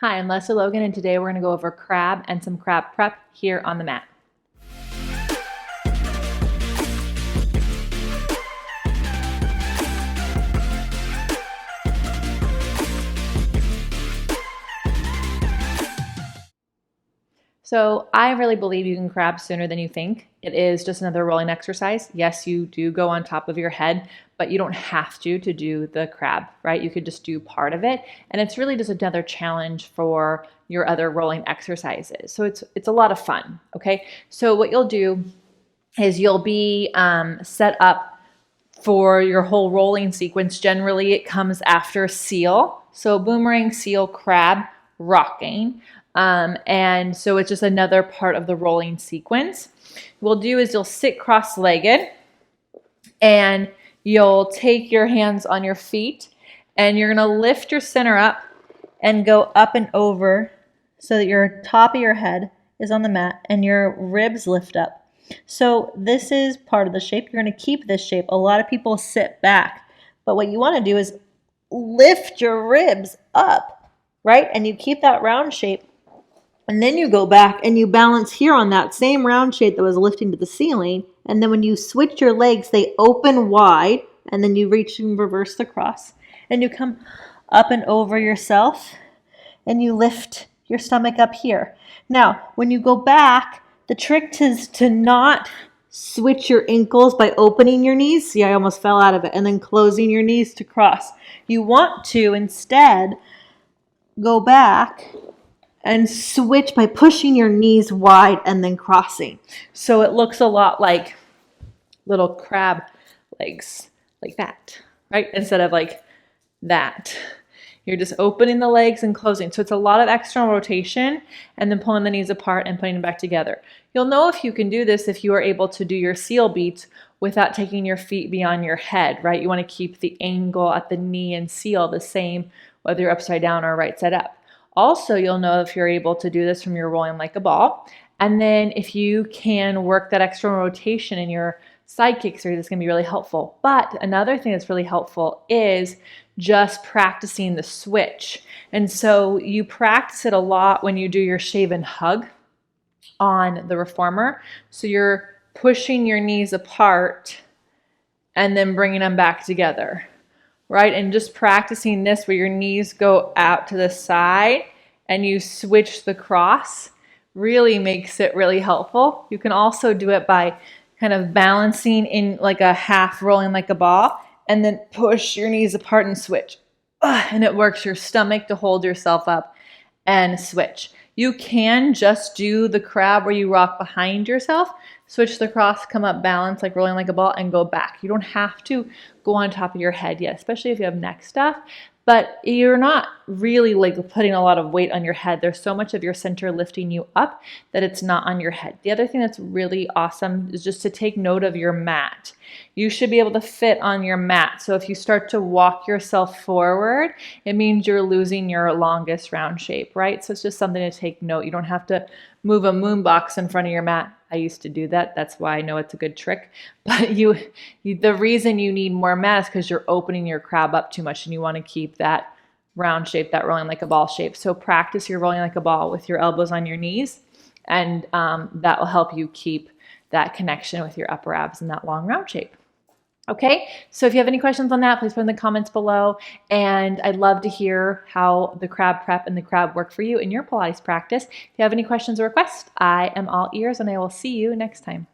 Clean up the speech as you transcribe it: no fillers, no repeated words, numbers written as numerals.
Hi, I'm Lesley Logan, and today we're going to go over crab and some crab prep here on the mat. So I really believe you can crab sooner than you think. It is just another rolling exercise. Yes, you do go on top of your head, but you don't have to do the crab, right? You could just do part of it. And it's really just another challenge for your other rolling exercises. So it's a lot of fun, okay? So what you'll do is you'll be set up for your whole rolling sequence. Generally, it comes after seal. So boomerang, seal, crab, rocking. And so it's just another part of the rolling sequence. What we'll do is you'll sit cross-legged and you'll take your hands on your feet and you're going to lift your center up and go up and over so that your top of your head is on the mat and your ribs lift up. So this is part of the shape. You're going to keep this shape. A lot of people sit back, but what you want to do is lift your ribs up, right? And you keep that round shape. And then you go back and you balance here on that same round shape that was lifting to the ceiling. And then when you switch your legs, they open wide. And then you reach and reverse the cross. And you come up and over yourself. And you lift your stomach up here. Now, when you go back, the trick is to not switch your ankles by opening your knees. See, I almost fell out of it. And then closing your knees to cross. You want to instead go back and switch by pushing your knees wide and then crossing. So it looks a lot like little crab legs, like that, right? Instead of like that. You're just opening the legs and closing. So it's a lot of external rotation and then pulling the knees apart and putting them back together. You'll know if you can do this if you are able to do your seal beats without taking your feet beyond your head, right? You want to keep the angle at the knee and seal the same, whether you're upside down or right side up. Also, you'll know if you're able to do this from your rolling like a ball. And then if you can work that external rotation in your side kicks, that's going to be really helpful. But another thing that's really helpful is just practicing the switch. And so you practice it a lot when you do your shave and hug on the reformer. So you're pushing your knees apart and then bringing them back together. Right? And just practicing this where your knees go out to the side and you switch the cross really makes it really helpful. You can also do it by kind of balancing in like a half rolling like a ball and then push your knees apart and switch. And it works your stomach to hold yourself up and switch. You can just do the crab where you rock behind yourself, switch the cross, come up, balance like rolling like a ball, and go back. You don't have to go on top of your head yet, especially if you have neck stuff. But you're not really like putting a lot of weight on your head. There's so much of your center lifting you up that it's not on your head. The other thing that's really awesome is just to take note of your mat. You should be able to fit on your mat. So if you start to walk yourself forward, it means you're losing your longest round shape, right? So it's just something to take note. You don't have to move a moon box in front of your mat. I used to do that. That's why I know it's a good trick. But the reason you need more mat is because you're opening your crab up too much and you want to keep that round shape, that rolling like a ball shape. So practice your rolling like a ball with your elbows on your knees, and that will help you keep that connection with your upper abs and that long round shape. Okay, so if you have any questions on that, please put in the comments below. And I'd love to hear how the crab prep and the crab work for you in your Pilates practice. If you have any questions or requests, I am all ears, and I will see you next time.